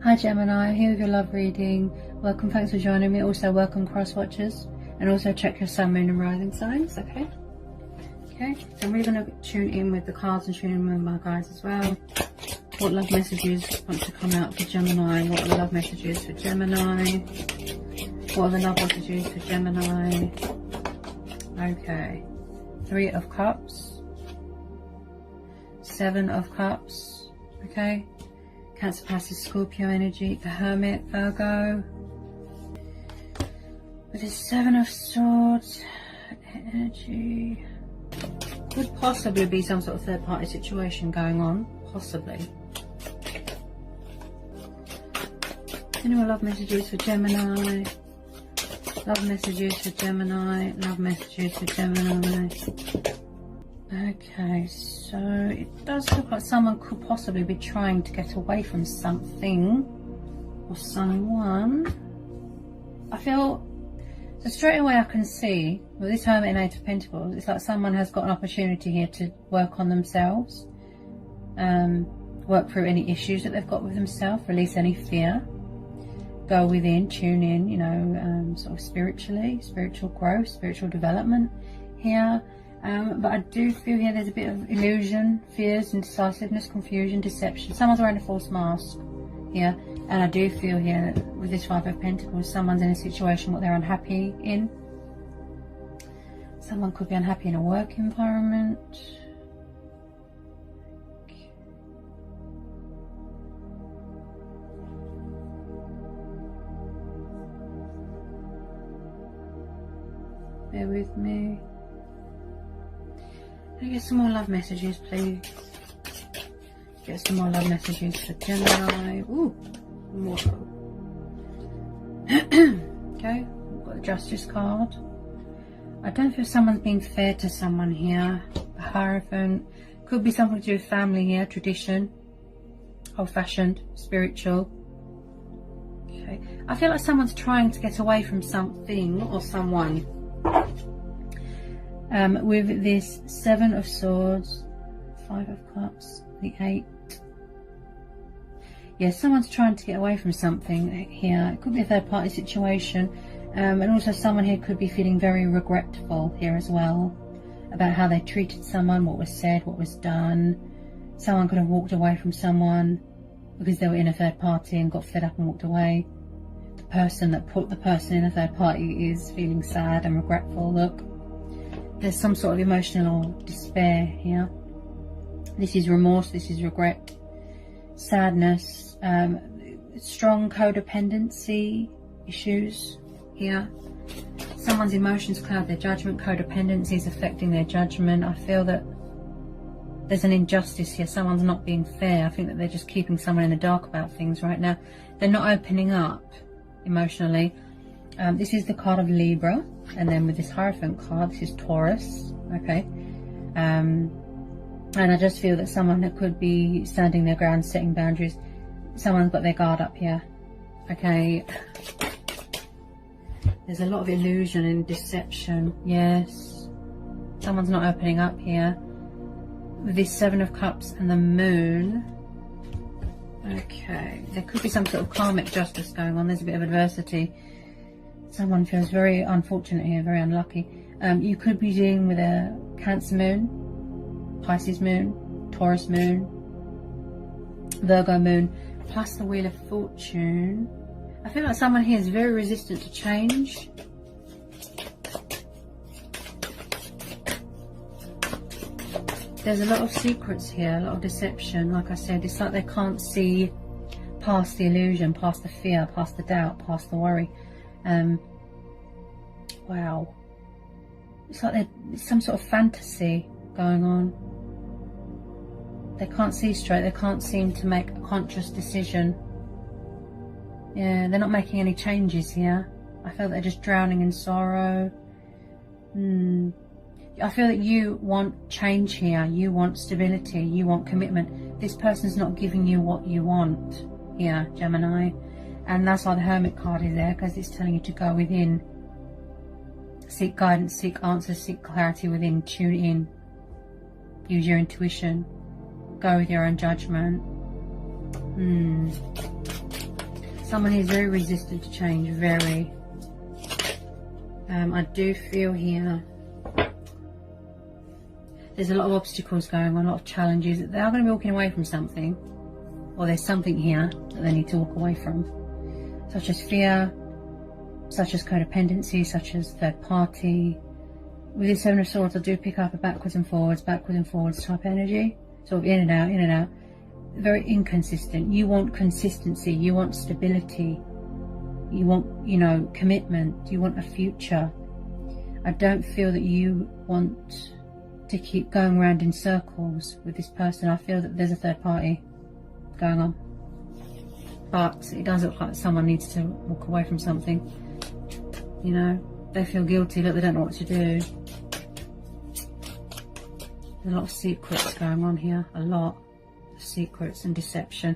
Hi Gemini, here with your love reading. Welcome, thanks for joining me. Also welcome cross watchers, and also check your sun, moon and rising signs, okay? Okay, so I'm really going to tune in with the cards and tune in with my guides as well. What love messages want to come out for Gemini? What are the love messages for Gemini? What are the love messages for Gemini? Okay, 3 of Cups, 7 of Cups, okay? Cancer, Pisces, Scorpio energy, the Hermit, Virgo. With the 7 of Swords energy. Could possibly be some sort of third party situation going on. Possibly. Any more love messages for Gemini? Love messages for Gemini. Love messages for Gemini. Okay, so it does look like someone could possibly be trying to get away from something or someone. I feel, so straight away I can see, with this Hermit and 8 of Pentacles, it's like someone has got an opportunity here to work on themselves, work through any issues that they've got with themselves, release any fear, go within, tune in, you know, sort of spiritually, spiritual growth, spiritual development here. But I do feel here there's a bit of illusion, fears, indecisiveness, confusion, deception. Someone's wearing a false mask here. And I do feel here that with this 5 of Pentacles, someone's in a situation what they're unhappy in. Someone could be unhappy in a work environment. Bear with me. Can I get some more love messages, please? Get some more love messages for Gemini. Ooh, more. Okay, we've got the Justice card. I don't feel someone's being fair to someone here. The Hierophant. Could be something to do with family here, tradition, old-fashioned, spiritual. Okay, I feel like someone's trying to get away from something or someone. With this 7 of Swords, 5 of Cups, the 8. Yeah, someone's trying to get away from something here. It could be a third party situation. And also someone here could be feeling very regretful here as well. About how they treated someone, what was said, what was done. Someone could have walked away from someone because they were in a third party and got fed up and walked away. The person that put the person in a third party is feeling sad and regretful. Look. There's some sort of emotional despair here. This is remorse, this is regret, sadness, strong codependency issues here. Someone's emotions cloud their judgment, codependency is affecting their judgment. I feel that there's an injustice here, someone's not being fair. I think that they're just keeping someone in the dark about things right now. They're not opening up emotionally. This is the card of Libra, and then with this Hierophant card, this is Taurus, okay? And I just feel that someone that could be standing their ground, setting boundaries, someone's got their guard up here, okay? There's a lot of illusion and deception, yes. Someone's not opening up here. With this 7 of Cups and the Moon, okay, there could be some sort of karmic justice going on. There's a bit of adversity. Someone feels very unfortunate here, very unlucky. You could be dealing with a Cancer moon, Pisces moon, Taurus moon, Virgo moon, plus the Wheel of Fortune. I feel like someone here is very resistant to change. There's a lot of secrets here, a lot of deception. Like I said, it's like they can't see past the illusion, past the fear, past the doubt, past the worry. Wow, it's like there's some sort of fantasy going on. They can't see straight, they can't seem to make a conscious decision. Yeah, they're not making any changes here. I feel they're just drowning in sorrow. I feel that you want change here, you want stability, you want commitment. This person's not giving you what you want here, Gemini. And that's why the Hermit card is there, because it's telling you to go within. Seek guidance, seek answers, seek clarity within, tune in. Use your intuition. Go with your own judgment. Someone who's very resistant to change, very. I do feel here there's a lot of obstacles going on, a lot of challenges. They are going to be walking away from something, or there's something here that they need to walk away from, such as fear, such as codependency, such as third party. With this Seven of Swords, I do pick up a backwards and forwards type energy, sort of in and out, in and out. Very inconsistent. You want consistency, you want stability, you want, you know, commitment, you want a future. I don't feel that you want to keep going around in circles with this person. I feel that there's a third party going on, but it does look like someone needs to walk away from something. You know, they feel guilty, look, they don't know what to do. There's a lot of secrets going on here, a lot of secrets and deception.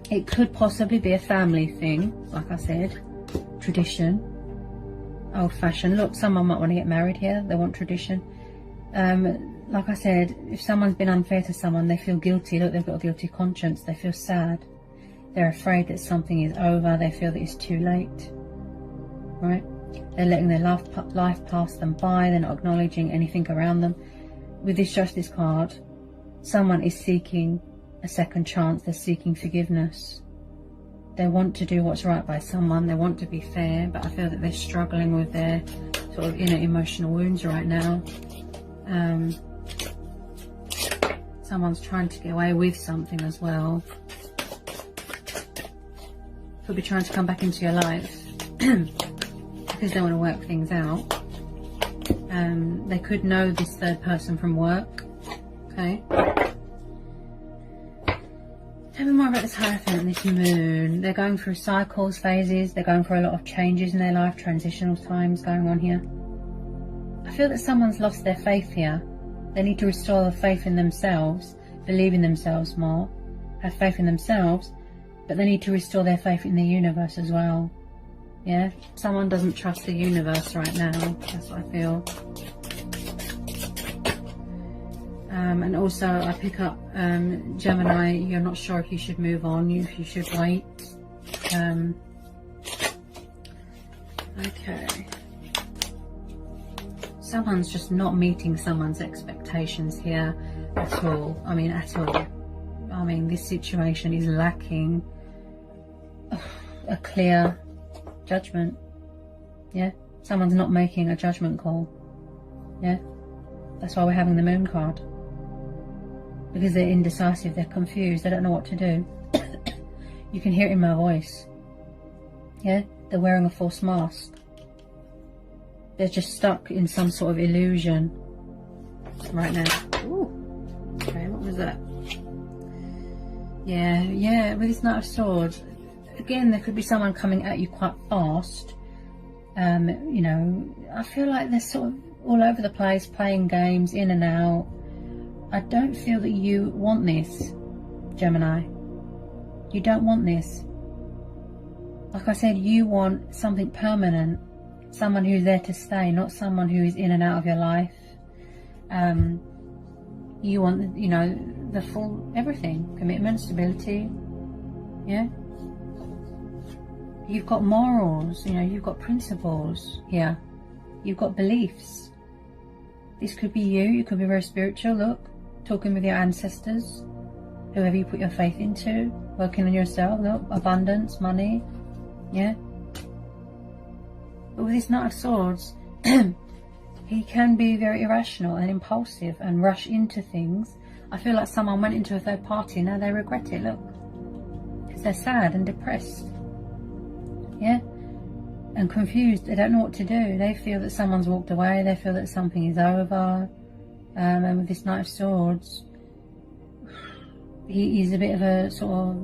It could possibly be a family thing, like I said, tradition, old-fashioned. Look, someone might want to get married here, they want tradition. Like I said, if someone's been unfair to someone, they feel guilty. Look, they've got a guilty conscience, they feel sad, they're afraid that something is over, they feel that it's too late, right? They're letting their life pass them by, they're not acknowledging anything around them. With this Justice card, someone is seeking a second chance, they're seeking forgiveness. They want to do what's right by someone, they want to be fair, but I feel that they're struggling with their sort of inner emotional wounds right now. Someone's trying to get away with something as well. Could be trying to come back into your life because they want to work things out. They could know this third person from work. Okay. Tell me more about this Hierophant and this Moon. They're going through cycles, phases. They're going through a lot of changes in their life, transitional times going on here. I feel that someone's lost their faith here. They need to restore the faith in themselves, believe in themselves more, have faith in themselves, but they need to restore their faith in the universe as well. Yeah, someone doesn't trust the universe right now, that's what I feel. And also I pick up Gemini, you're not sure if you should move on, if you should wait. Okay. Someone's just not meeting someone's expectations here at all. I mean, at all. I mean, this situation is lacking a clear judgment. Yeah, someone's not making a judgment call. Yeah, that's why we're having the Moon card, because they're indecisive, they're confused, they don't know what to do. You can hear it in my voice. Yeah, they're wearing a false mask. They're just stuck in some sort of illusion right now. Ooh. Okay, what was that? Yeah, with this Knight of Swords, again, there could be someone coming at you quite fast. You know, I feel like they're sort of all over the place, playing games, in and out. I don't feel that you want this, Gemini. You don't want this. Like I said, you want something permanent. Someone who's there to stay, not someone who is in and out of your life. You want, you know, the full everything. Commitment, stability. Yeah. You've got morals, you know, you've got principles here. You've got beliefs. This could be you. You could be very spiritual, look. Talking with your ancestors. Whoever you put your faith into. Working on yourself, look. Abundance, money. Yeah. But with this Knight of Swords, he can be very irrational and impulsive and rush into things. I feel like someone went into a third party, now they regret it, look. Because they're sad and depressed. Yeah? And confused, they don't know what to do. They feel that someone's walked away, they feel that something is over. And with this Knight of Swords, he's a bit of a sort of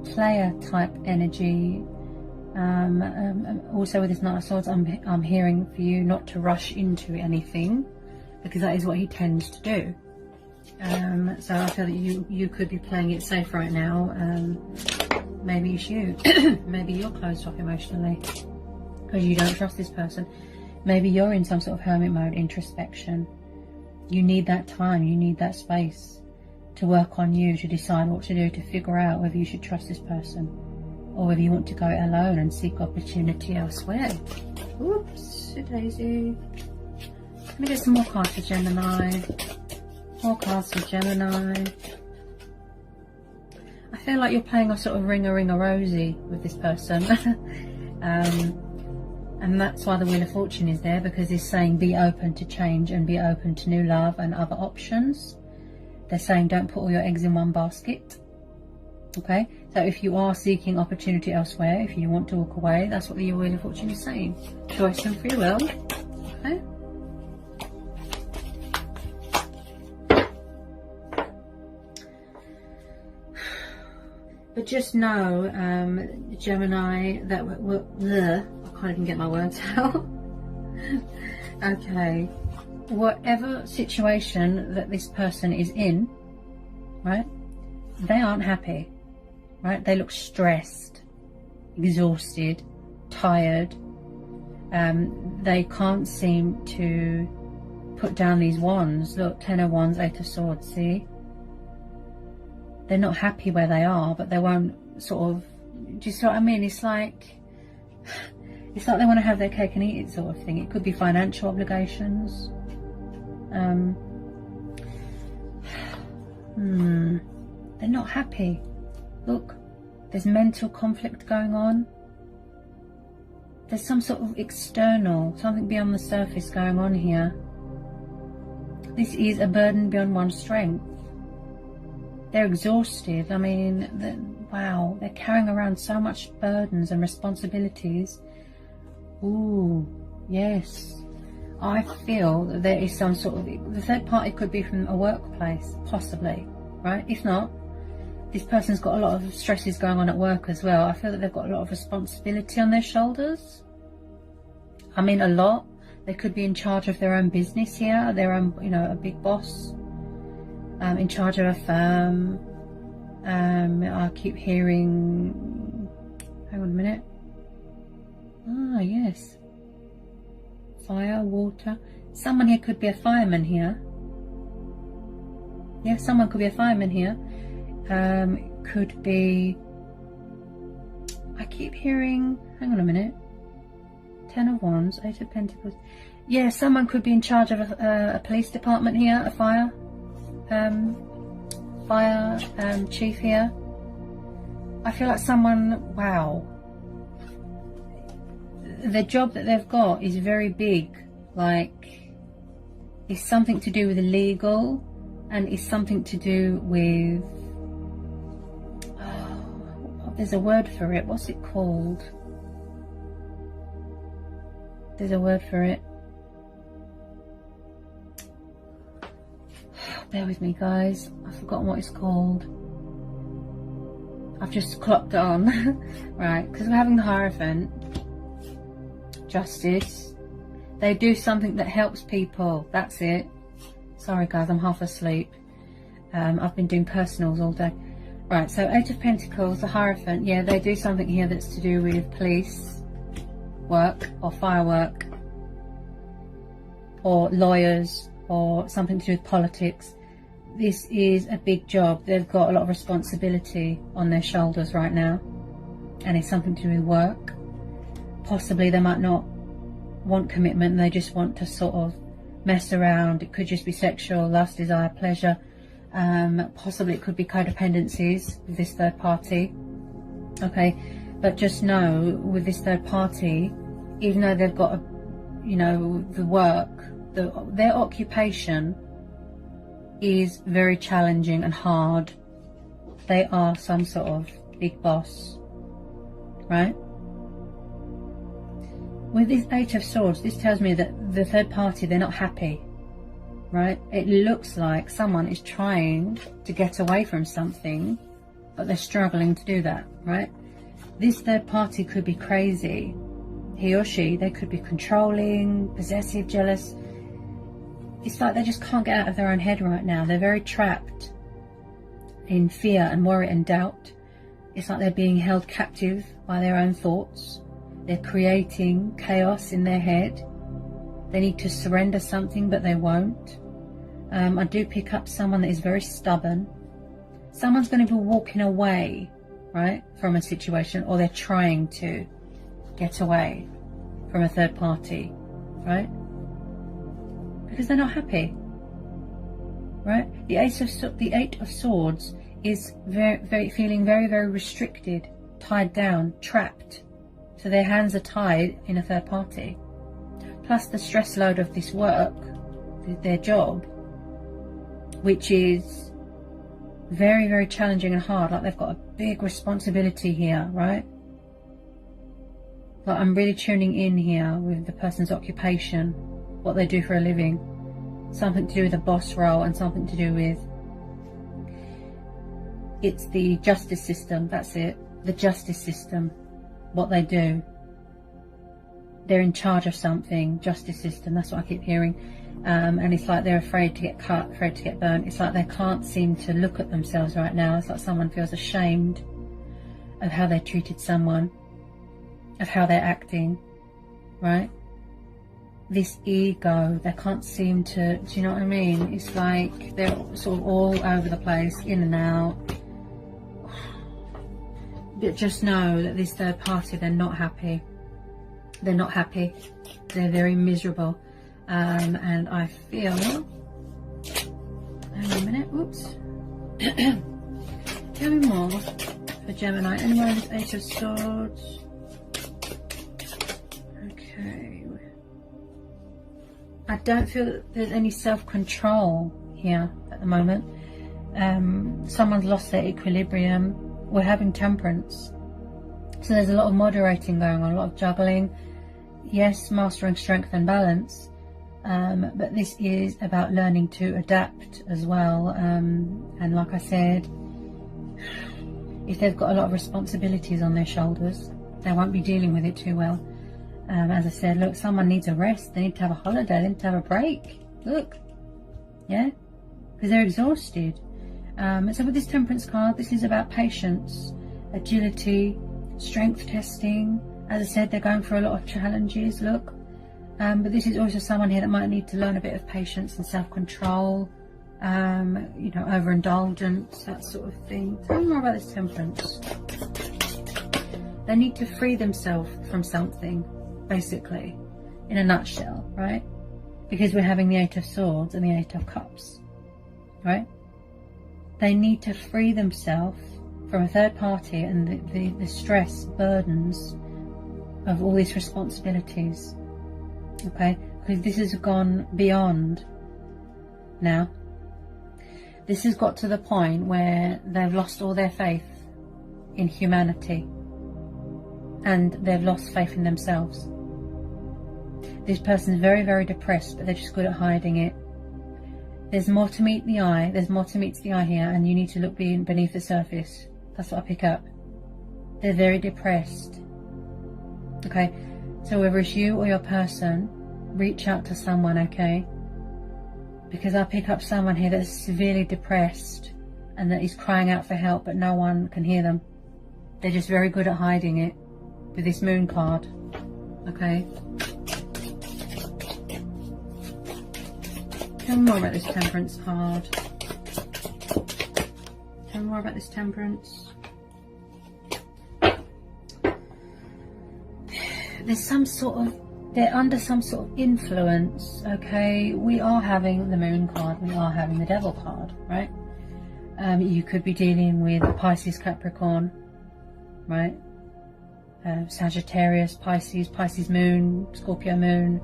player type energy. Also with this Knight of Swords, I'm hearing for you not to rush into anything, because that is what he tends to do. So I feel that you could be playing it safe right now. Maybe it's you. Maybe you're closed off emotionally because you don't trust this person. Maybe you're in some sort of hermit mode, introspection. You need that time, you need that space to work on you, to decide what to do, to figure out whether you should trust this person or whether you want to go it alone and seek opportunity elsewhere. Oops, daisy. Let me get some more cards for Gemini. More cards for Gemini. I feel like you're playing a sort of ring-a-ring-a-rosy with this person. And that's why the Wheel of Fortune is there, because it's saying be open to change and be open to new love and other options. They're saying don't put all your eggs in one basket. Okay, so if you are seeking opportunity elsewhere, if you want to walk away, that's what the Wheel of Fortune is saying. Choice and free will. Okay. But just know, Gemini, that I can't even get my words out. Okay, whatever situation that this person is in, right, they aren't happy, right? They look stressed, exhausted, tired. They can't seem to put down these wands. Look, 10 of Wands, 8 of Swords, see? They're not happy where they are, but they won't sort of, do you see what I mean? It's like they want to have their cake and eat it sort of thing. It could be financial obligations. They're not happy. Look, there's mental conflict going on. There's some sort of external, something beyond the surface going on here. This is a burden beyond one's strength. They're exhausted. I mean, wow, they're carrying around so much burdens and responsibilities. Ooh, yes. I feel that there is some sort of, the third party could be from a workplace, possibly, right? If not, this person's got a lot of stresses going on at work as well. I feel that they've got a lot of responsibility on their shoulders. I mean, a lot. They could be in charge of their own business here, their own, you know, a big boss, in charge of a firm. I keep hearing, hang on a minute. Ah, yes. Fire, water. Someone here could be a fireman here. Yeah, someone could be a fireman here. Could be, I keep hearing, hang on a minute. 10 of Wands, 8 of Pentacles. Yeah, someone could be in charge of a police department here, a fire chief here. I feel like someone, wow, the job that they've got is very big. Like, it's something to do with the legal, and it's something to do with, there's a word for it. What's it called? There's a word for it. Bear with me, guys. I've forgotten what it's called. I've just clocked it on. Right, because we're having the Hierophant. Justice. They do something that helps people. That's it. Sorry, guys, I'm half asleep. I've been doing personals all day. Right, so 8 of Pentacles, the Hierophant. Yeah, they do something here that's to do with police work or firework or lawyers or something to do with politics. This is a big job. They've got a lot of responsibility on their shoulders right now, and it's something to do with work. Possibly they might not want commitment, they just want to sort of mess around. It could just be sexual, lust, desire, pleasure. Possibly it could be codependencies with this third party. Okay, but just know with this third party, even though they've got the work, their occupation is very challenging and hard. They are some sort of big boss, right? With this 8 of Swords, this tells me that the third party, they're not happy, right? It looks like someone is trying to get away from something, but they're struggling to do that, right? This third party could be crazy. He or she, they could be controlling, possessive, jealous. It's like they just can't get out of their own head right now. They're very trapped in fear and worry and doubt. It's like they're being held captive by their own thoughts. They're creating chaos in their head. They need to surrender something, but they won't. I do pick up someone that is very stubborn, someone's going to be walking away, right, from a situation, or they're trying to get away from a third party, right? Because they're not happy, right? The Eight of Swords is feeling very, very restricted, tied down, trapped. So their hands are tied in a third party. Plus the stress load of this work, their job, which is very, very challenging and hard. Like they've got a big responsibility here, right? Like I'm really tuning in here with the person's occupation, what they do for a living, something to do with the boss role, and something to do with, it's the justice system. That's it, the justice system, what they do. They're in charge of something, justice system, that's what I keep hearing. And it's like they're afraid to get cut, afraid to get burnt. It's like they can't seem to look at themselves right now. It's like someone feels ashamed of how they treated someone, of how they're acting, right? This ego, they can't seem to, do you know what I mean? It's like they're sort of all over the place, in and out. But just know that this third party, they're not happy. They're not happy. They're very miserable. And I feel, hang on a minute, oops. Tell me more for Gemini. Anyone with Eight of Swords? Okay. I don't feel that there's any self-control here at the moment. Someone's lost their equilibrium. We're having temperance. So there's a lot of moderating going on, a lot of juggling. Yes, mastering strength and balance. But this is about learning to adapt as well. And like I said, if they've got a lot of responsibilities on their shoulders, they won't be dealing with it too well. As I said, look, someone needs a rest. They need to have a holiday. They need to have a break. Look, yeah, because they're exhausted. So with this Temperance card, this is about patience, agility, strength testing. As I said, they're going for a lot of challenges. Look. But this is also someone here that might need to learn a bit of patience and self-control, you know, overindulgence, that sort of thing. Tell me more about this Temperance. They need to free themselves from something, basically, in a nutshell, right? Because we're having the Eight of Swords and the Eight of Cups, right? They need to free themselves from a third party and the stress, burdens of all these responsibilities. Okay, because this has gone beyond now. This has got to the point where they've lost all their faith in humanity and they've lost faith in themselves. This person's very, very depressed, but they're just good at hiding it. There's more to meet the eye. There's more to meet the eye here, and you need to look beneath the surface. That's what I pick up. They're very depressed. Okay. So whether it's you or your person, reach out to someone, okay? Because I pick up someone here that's severely depressed and that is crying out for help, but no one can hear them. They're just very good at hiding it with this Moon card, okay? Tell me more about this Temperance card. Tell me more about this Temperance. There's some sort of, they're under some sort of influence, okay? We are having the Moon card, we are having the Devil card, right? You could be dealing with Pisces, Capricorn, right? Sagittarius, Pisces, Pisces Moon, Scorpio Moon,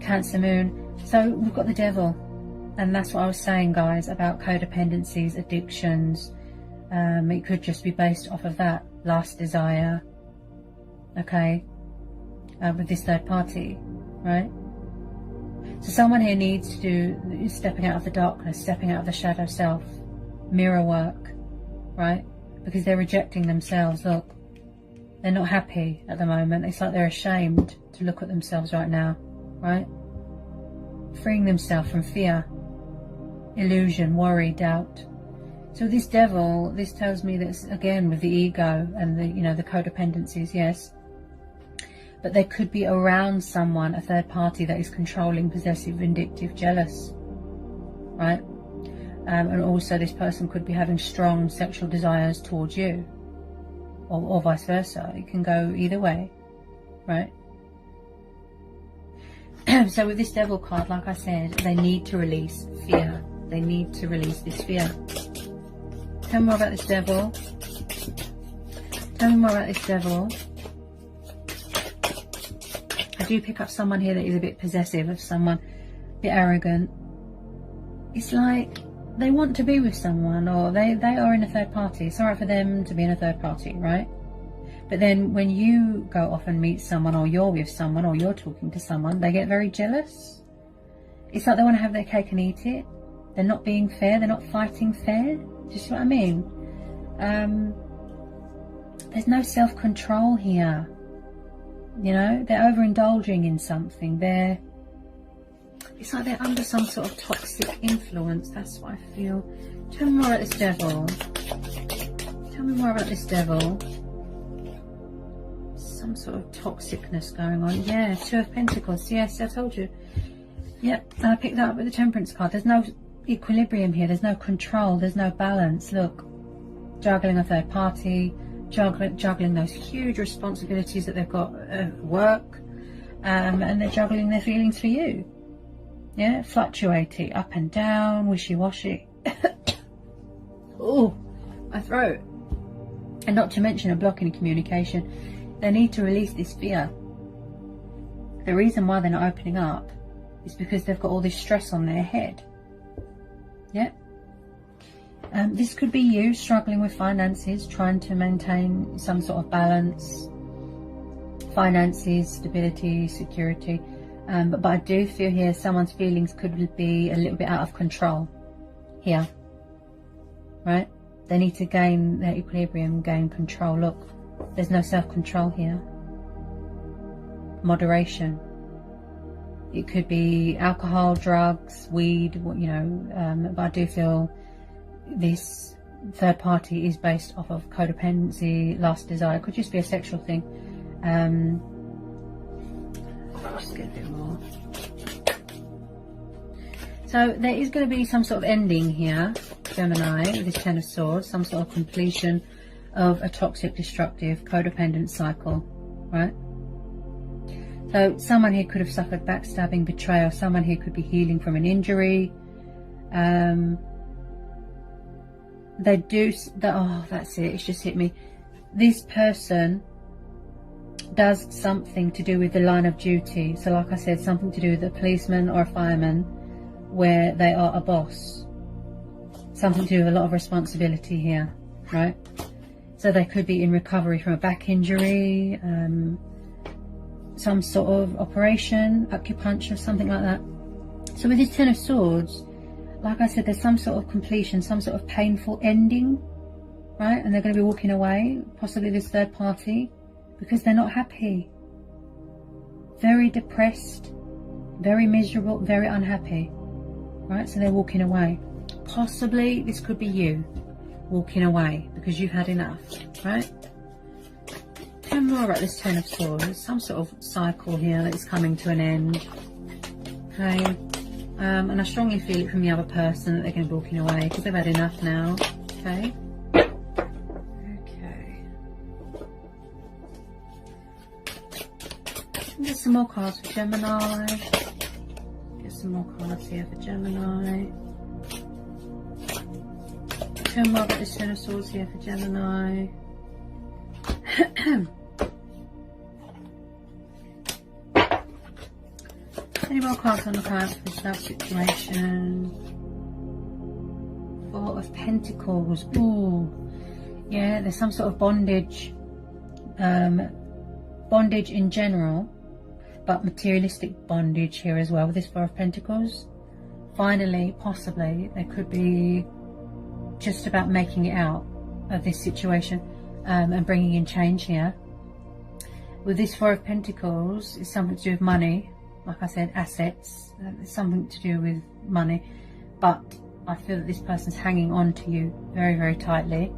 Cancer Moon. So we've got the Devil, and that's what I was saying, guys, about codependencies, addictions. It could just be based off of that last desire, okay, with this third party, right? So someone here needs to do stepping out of the darkness, stepping out of the shadow self, mirror work, right? Because they're rejecting themselves. Look, they're not happy at the moment. It's like they're ashamed to look at themselves right now, right? Freeing themselves from fear, illusion, worry, doubt. So this Devil, this tells me that, again, with the ego and the, you know, the codependencies, yes, but they could be around someone, a third party that is controlling, possessive, vindictive, jealous, right? And also this person could be having strong sexual desires towards you, or vice versa. It can go either way, right? So with this Devil card, like I said, they need to release fear. They need to release this fear. Tell me more about this Devil. Tell me more about this Devil. I do pick up someone here that is a bit possessive of someone, a bit arrogant. It's like they want to be with someone, or they are in a third party. It's alright for them to be in a third party, right? But then when you go off and meet someone, or you're with someone, or you're talking to someone, they get very jealous. It's like they want to have their cake and eat it. They're not being fair. They're not fighting fair. Do you see what I mean? There's no self-control here. You know, they're overindulging in something. It's like they're under some sort of toxic influence. That's what I feel. Tell me more about this Devil. Tell me more about this Devil. Some sort of toxicness going on. Yeah, Two of Pentacles. Yes, I told you. Yep, I picked that up with the Temperance card. There's no equilibrium here. There's no control. There's no balance. Look, juggling a third party, juggling those huge responsibilities that they've got at work, and they're juggling their feelings for you. Yeah, fluctuating up and down, wishy-washy. Oh, my throat. And not to mention a block in communication. They need to release this fear. The reason why they're not opening up is because they've got all this stress on their head. Yeah. This could be you struggling with finances, trying to maintain some sort of balance, finances, stability, security. But I do feel here someone's feelings could be a little bit out of control here, right? They need to gain their equilibrium, gain control. Look, there's no self-control here. Moderation. It could be alcohol, drugs, weed, you know, but I do feel this third party is based off of codependency, lust, desire. It could just be a sexual thing. Just get a bit more. So there is going to be some sort of ending here, Gemini, with this Ten of Swords, some sort of completion of a toxic, destructive, codependent cycle, right? So someone here could have suffered backstabbing, betrayal. Someone here could be healing from an injury. They do, oh, that's it, it's just hit me. This person does something to do with the line of duty. So like I said, something to do with a policeman or a fireman, where they are a boss. Something to do with a lot of responsibility here, right? So they could be in recovery from a back injury, some sort of operation, acupuncture, something like that. So with this Ten of Swords, like I said, there's some sort of completion, some sort of painful ending, right? And they're going to be walking away, possibly this third party, because they're not happy. Very depressed, very miserable, very unhappy, right? So they're walking away. Possibly this could be you walking away because you've had enough, right? Tell me more about this Ten of Swords. Some sort of cycle here that is coming to an end. Okay. And I strongly feel it from the other person that they're going to be walking away because they've had enough now. Okay. Okay. Get some more cards for Gemini. Get some more cards here for Gemini. Tell me more about this Ten of Swords here for Gemini. Any more cards on the cards for this love situation? Four of Pentacles. Ooh, yeah, there's some sort of bondage. Bondage in general, but materialistic bondage here as well with this Four of Pentacles. Finally, possibly, there could be just about making it out of this situation and bringing in change here. With this Four of Pentacles, it's something to do with money. Like I said, assets, it's something to do with money, but I feel that this person's hanging on to you very, very tightly.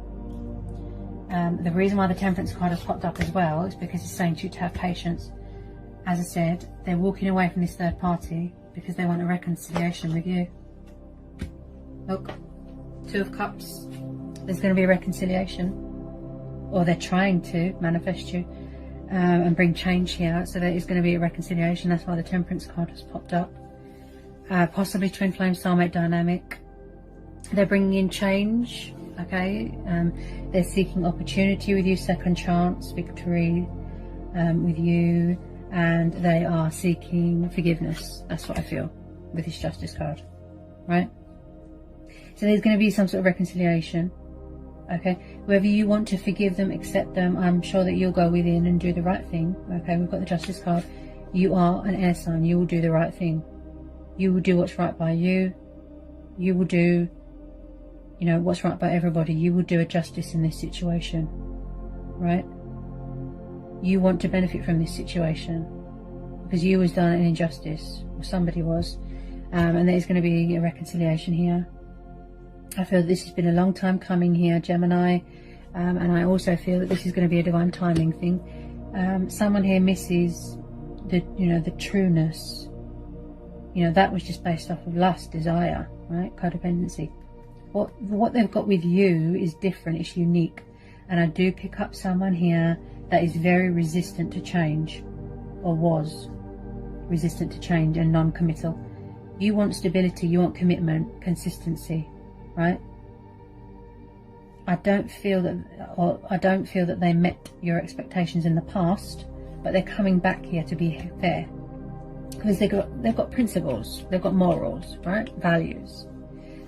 The reason why the Temperance card has popped up as well is because it's saying to you to have patience. As I said, they're walking away from this third party because they want a reconciliation with you. Look, Two of Cups. There's going to be a reconciliation, or they're trying to manifest you and bring change here. So there is going to be a reconciliation. That's why the Temperance card has popped up. Possibly twin flame soulmate dynamic. They're bringing in change. Okay, they're seeking opportunity with you, second chance, victory with you, and they are seeking forgiveness. That's what I feel with this Justice card, right? So there's going to be some sort of reconciliation. Okay, whether you want to forgive them, accept them, I'm sure that you'll go within and do the right thing. Okay, we've got the Justice card. You are an air sign. You will do the right thing. You will do what's right by you. You will do, you know, what's right by everybody. You will do a justice in this situation, right? You want to benefit from this situation because you was done an injustice, or somebody was, and there's going to be a reconciliation here. I feel that this has been a long time coming here, Gemini, and I also feel that this is going to be a divine timing thing. Someone here misses the, you know, the trueness. You know, that was just based off of lust, desire, right? Codependency. What they've got with you is different, it's unique. And I do pick up someone here that is very resistant to change, or was resistant to change and non-committal. You want stability, you want commitment, consistency, right? I don't feel that they met your expectations in the past, but they're coming back here to be fair. Because they've got principles, they've got morals, right? Values.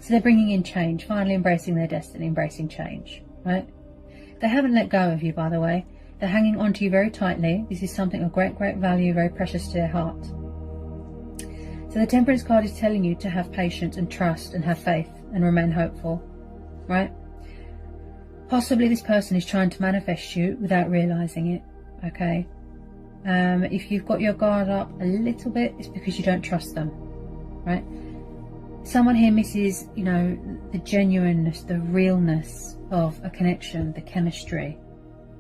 So they're bringing in change, finally embracing their destiny, embracing change, right? They haven't let go of you, by the way. They're hanging on to you very tightly. This is something of great, great value, very precious to their heart. So the Temperance card is telling you to have patience and trust and have faith and remain hopeful, right? Possibly this person is trying to manifest you without realizing it, okay? If you've got your guard up a little bit, it's because you don't trust them, right? Someone here misses, you know, the genuineness, the realness of a connection, the chemistry,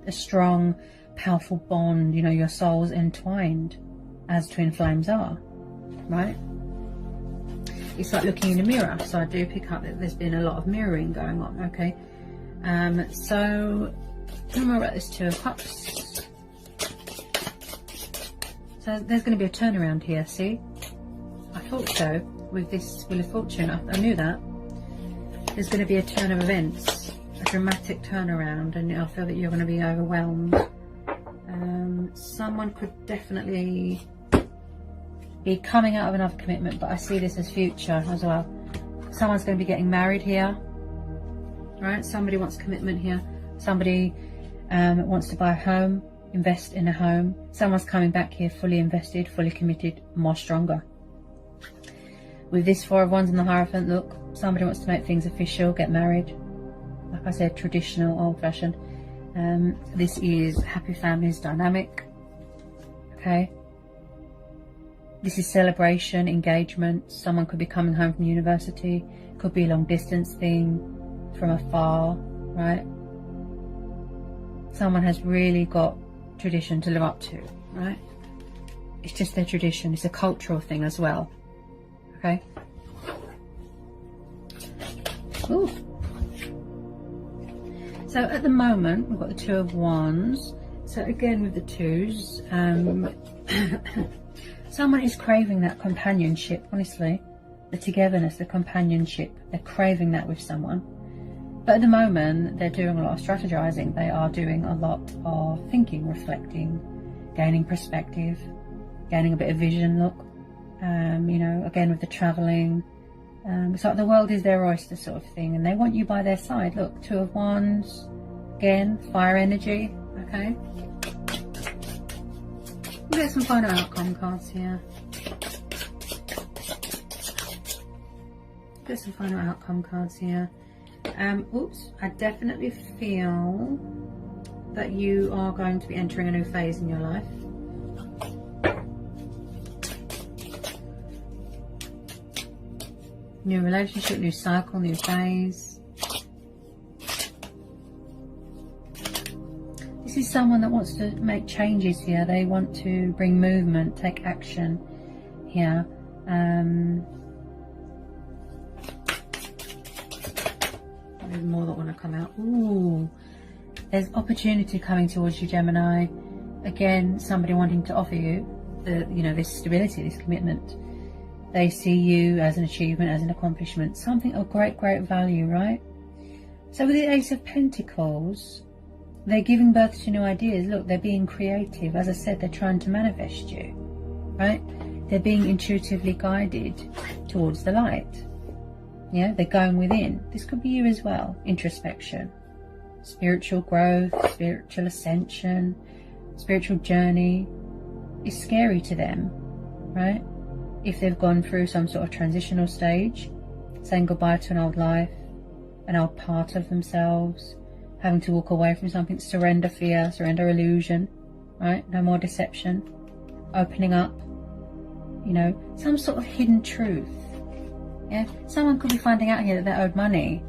a strong, powerful bond. You know, your souls entwined, as twin flames are, right? It's like looking in a mirror. So I do pick up that there's been a lot of mirroring going on, okay? So tell me about this Two of Cups. So there's going to be a turnaround here, see? I thought so. With this Wheel of Fortune, I knew that. There's going to be a turn of events, a dramatic turnaround, and I feel that you're going to be overwhelmed. Someone could definitely be coming out of another commitment, but I see this as future as well. Someone's going to be getting married here, right? Somebody wants commitment here. Somebody wants to buy a home, invest in a home. Someone's coming back here fully invested, fully committed, more stronger. With this Four of Wands and the Hierophant, look, somebody wants to make things official, get married. Like I said, traditional, old-fashioned. This is happy families dynamic. Okay. This is celebration, engagement. Someone could be coming home from university. Could be a long-distance thing from afar, right? Someone has really got tradition to live up to, right? It's just their tradition. It's a cultural thing as well. Okay. Ooh. So at the moment we've got the Two of Wands. So again with the twos, someone is craving that companionship. Honestly, the togetherness, the companionship. They're craving that with someone. But at the moment they're doing a lot of strategizing. They are doing a lot of thinking, reflecting, gaining perspective, gaining a bit of vision. Look. You know, again with the travelling, it's like the world is their oyster sort of thing, and they want you by their side. Look, Two of Wands, again, fire energy, okay? We'll get some final outcome cards here. Get some final outcome cards here. Oops, I definitely feel that you are going to be entering a new phase in your life. New relationship, new cycle, new phase. This is someone that wants to make changes here. They want to bring movement, take action here. There's more that want to come out. Ooh, there's opportunity coming towards you, Gemini. Again, somebody wanting to offer you this stability, this commitment. They see you as an achievement, as an accomplishment, something of great value, right? So with the Ace of Pentacles, they're giving birth to new ideas. Look, they're being creative. As I said, they're trying to manifest you, right? They're being intuitively guided towards the light. Yeah, they're going within. This could be you as well. Introspection, spiritual growth, spiritual ascension, spiritual journey is scary to them, right? If they've gone through some sort of transitional stage, saying goodbye to an old life, an old part of themselves, having to walk away from something, surrender fear, surrender illusion, right? No more deception, opening up, some sort of hidden truth. Yeah, someone could be finding out here that they're owed money,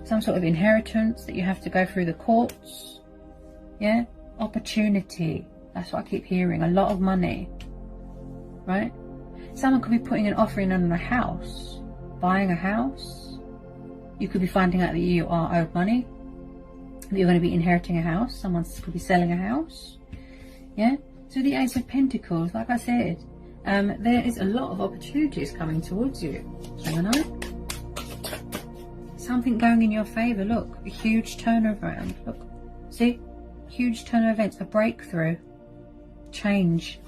some sort of inheritance that you have to go through the courts. Yeah, opportunity. That's what I keep hearing. A lot of money, right? Someone could be putting an offer in on a house, buying a house. You could be finding out that you are owed money, that you're going to be inheriting a house. Someone could be selling a house. Yeah. So the Ace of Pentacles, like I said, there is a lot of opportunities coming towards you, Gemini. Something going in your favour. Look, a huge turnaround. Look, see, huge turn of events, a breakthrough, change.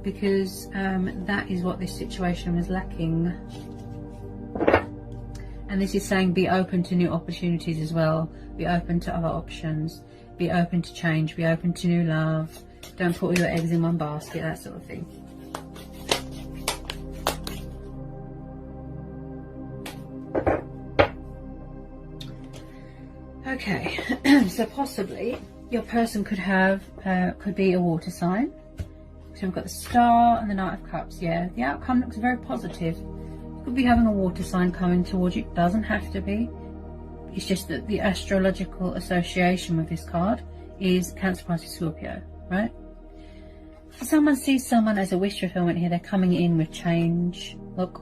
Because that is what this situation was lacking. And this is saying be open to new opportunities as well. Be open to other options. Be open to change. Be open to new love. Don't put all your eggs in one basket, that sort of thing. Okay, so possibly your person could be a water sign. So we've got the Star and the Knight of Cups. Yeah, the outcome looks very positive. You could be having a water sign coming towards you. It doesn't have to be. It's just that the astrological association with this card is Cancer, Pisces, Scorpio, right? If someone sees someone as a wish fulfillment here, they're coming in with change. Look,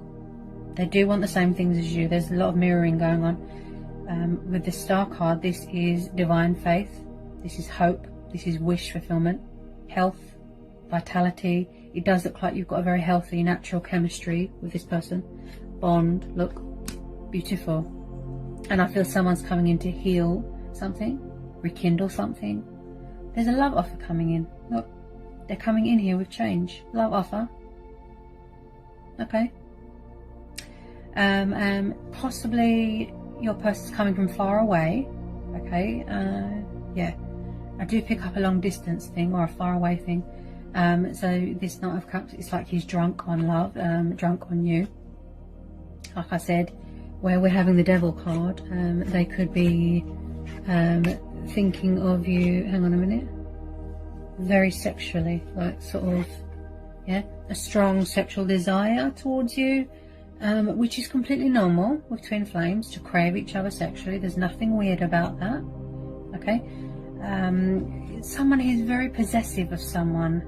they do want the same things as you. There's a lot of mirroring going on. With the Star card, this is divine faith. This is hope. This is wish fulfillment, health, vitality. It does look like you've got a very healthy natural chemistry with this person. Bond, look, beautiful. And I feel someone's coming in to heal something, rekindle something. There's a love offer coming in. Look, they're coming in here with change. Love offer. Okay. Possibly your person's coming from far away. Okay. Yeah, I do pick up a long distance thing or a far away thing. So this Knight of Cups, it's like he's drunk on love, drunk on you. Like I said, where we're having the Devil card, they could be thinking of you, hang on a minute, very sexually, like sort of, yeah, a strong sexual desire towards you, which is completely normal with twin flames to crave each other sexually. There's nothing weird about that. Okay. Someone who's very possessive of someone.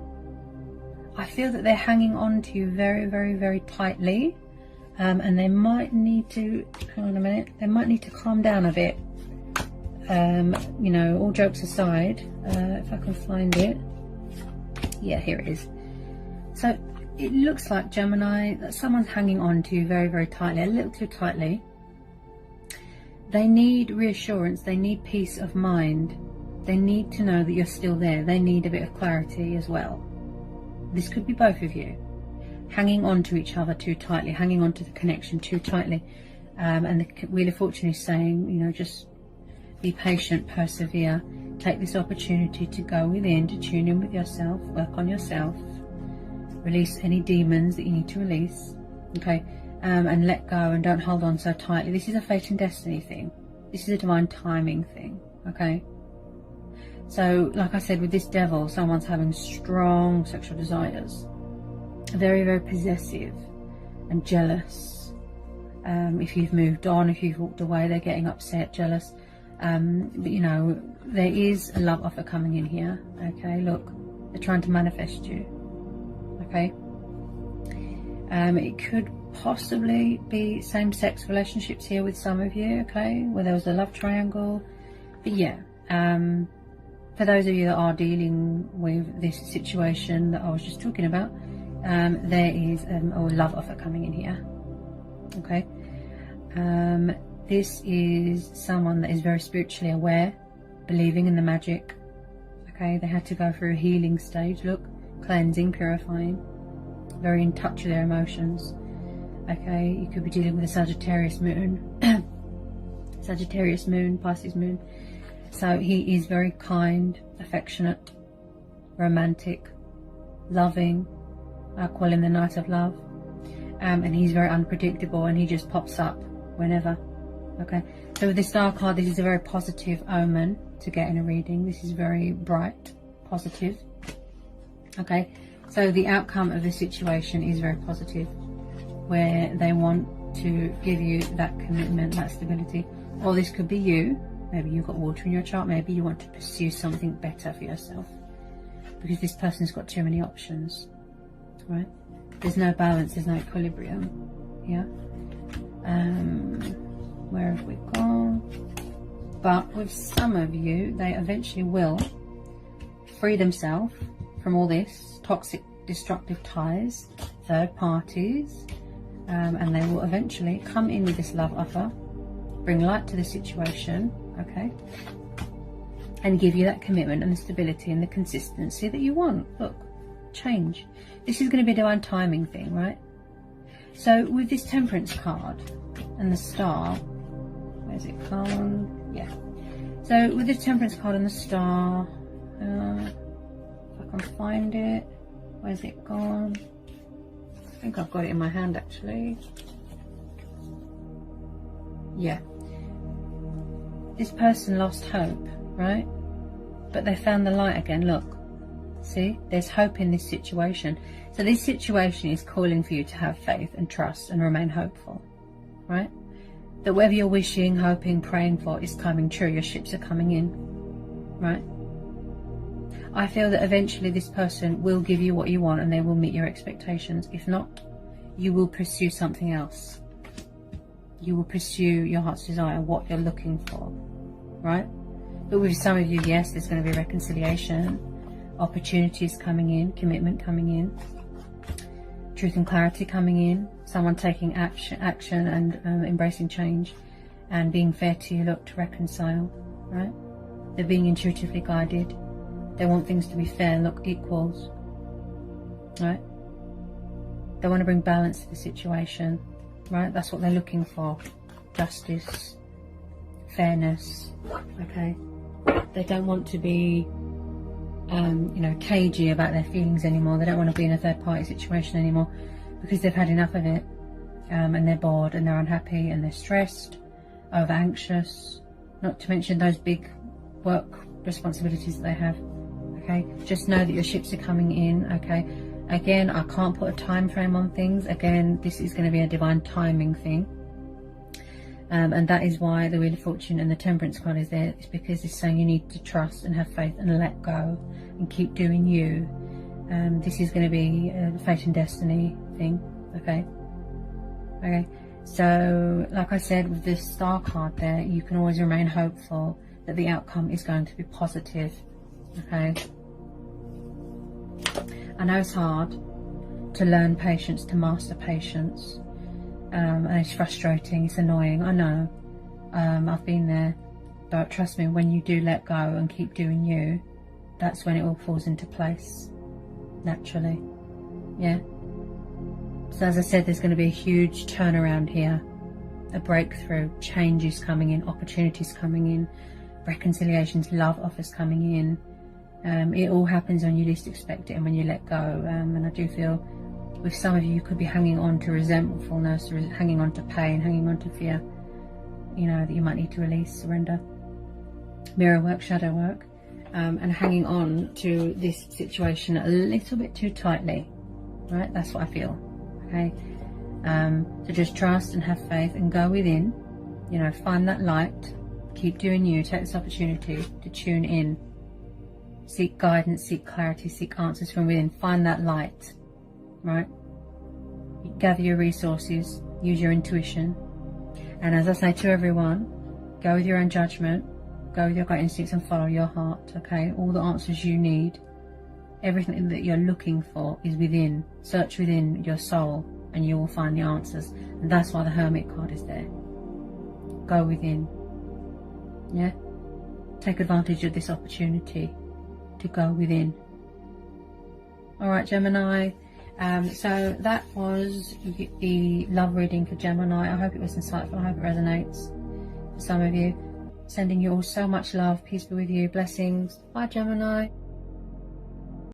I feel that they're hanging on to you very tightly, and they might need to, hang on a minute, they might need to calm down a bit. All jokes aside, if I can find it, yeah, here it is. So it looks like, Gemini, that someone's hanging on to you very tightly, a little too tightly. They need reassurance, they need peace of mind, they need to know that you're still there, they need a bit of clarity as well. This could be both of you hanging on to each other too tightly, hanging on to the connection too tightly, and the Wheel of Fortune is saying, just be patient, persevere, take this opportunity to go within, to tune in with yourself, work on yourself, release any demons that you need to release, okay, and let go and don't hold on so tightly. This is a fate and destiny thing. This is a divine timing thing, okay? So, like I said, with this Devil, someone's having strong sexual desires, very possessive and jealous. If you've moved on, if you've walked away, they're getting upset, jealous. But there is a love offer coming in here. Okay, look, they're trying to manifest you. Okay, it could possibly be same-sex relationships here with some of you, okay, where there was a love triangle. But yeah, for those of you that are dealing with this situation that I was just talking about, there is a love offer coming in here, okay. This is someone that is very spiritually aware, believing in the magic, okay. They had to go through a healing stage, look, cleansing, purifying, very in touch with their emotions, okay. You could be dealing with a Sagittarius moon, Sagittarius moon, Pisces moon. So he is very kind, affectionate, romantic, loving. I call him the Knight of Love. And he's very unpredictable, and he just pops up whenever. Okay, so with the Star card, this is a very positive omen to get in a reading. This is very bright, positive. Okay, so the outcome of the situation is very positive, where they want to give you that commitment, that stability. Or this could be you. Maybe you've got water in your chart. Maybe you want to pursue something better for yourself, because this person's got too many options, right? There's no balance, there's no equilibrium. Yeah. Where have we gone? But with some of you, they eventually will free themselves from all this toxic, destructive ties, third parties, and they will eventually come in with this love offer, bring light to the situation, okay, and give you that commitment and the stability and the consistency that you want. Look, change. This is going to be a divine timing thing, right? So with this Temperance card and the Star, where's it gone? Yeah. So with the Temperance card and the Star, if I can find it, where's it gone? I think I've got it in my hand actually. Yeah. This person lost hope, right? But they found the light again. Look, see, there's hope in this situation. So this situation is calling for you to have faith and trust and remain hopeful, right? That whatever you're wishing, hoping, praying for is coming true. Your ships are coming in, right? I feel that eventually this person will give you what you want and they will meet your expectations. If not, you will pursue something else. You will pursue your heart's desire, what you're looking for, right? But with some of you, yes, there's going to be reconciliation, opportunities coming in, commitment coming in, truth and clarity coming in, someone taking action and embracing change and being fair to you, look, to reconcile, right? They're being intuitively guided. They want things to be fair, look, equals, right? They want to bring balance to the situation, right? That's what they're looking for. Justice, fairness, okay? They don't want to be, you know, cagey about their feelings anymore. They don't want to be in a third party situation anymore because they've had enough of it, and they're bored and they're unhappy and they're stressed, over anxious, not to mention those big work responsibilities that they have, okay? Just know that your ships are coming in, okay? Again, I can't put a time frame on things. Again, this is going to be a divine timing thing. And that is why the Wheel of Fortune and the Temperance card is there. It's because it's saying you need to trust and have faith and let go and keep doing you. This is going to be a fate and destiny thing, okay? Okay, so like I said, with this Star card there, you can always remain hopeful that the outcome is going to be positive, okay? I know it's hard to learn patience, to master patience. And it's frustrating, it's annoying, I know. I've been there, but trust me, when you do let go and keep doing you, that's when it all falls into place naturally. Yeah. So as I said, there's going to be a huge turnaround here, a breakthrough, changes coming in, opportunities coming in, reconciliations, love offers coming in. It all happens when you least expect it and when you let go. And I do feel with some of you, you could be hanging on to resentfulness, or hanging on to pain, hanging on to fear, you know, that you might need to release, surrender, mirror work, shadow work, and hanging on to this situation a little bit too tightly, right? That's what I feel, okay? So just trust and have faith and go within, you know, find that light, keep doing you, take this opportunity to tune in, seek guidance, seek clarity, seek answers from within, find that light. Right? gather your resources, use your intuition. And as I say to everyone, go with your own judgment, go with your gut instincts and follow your heart, okay? All the answers you need, everything that you're looking for is within. Search within your soul and you will find the answers. And that's why the Hermit card is there. Go within. Yeah? Take advantage of this opportunity to go within. Alright, Gemini. So that was the love reading for Gemini. I hope it was insightful. I hope it resonates for some of you. Sending you all so much love. Peace be with you. Blessings. Bye, Gemini.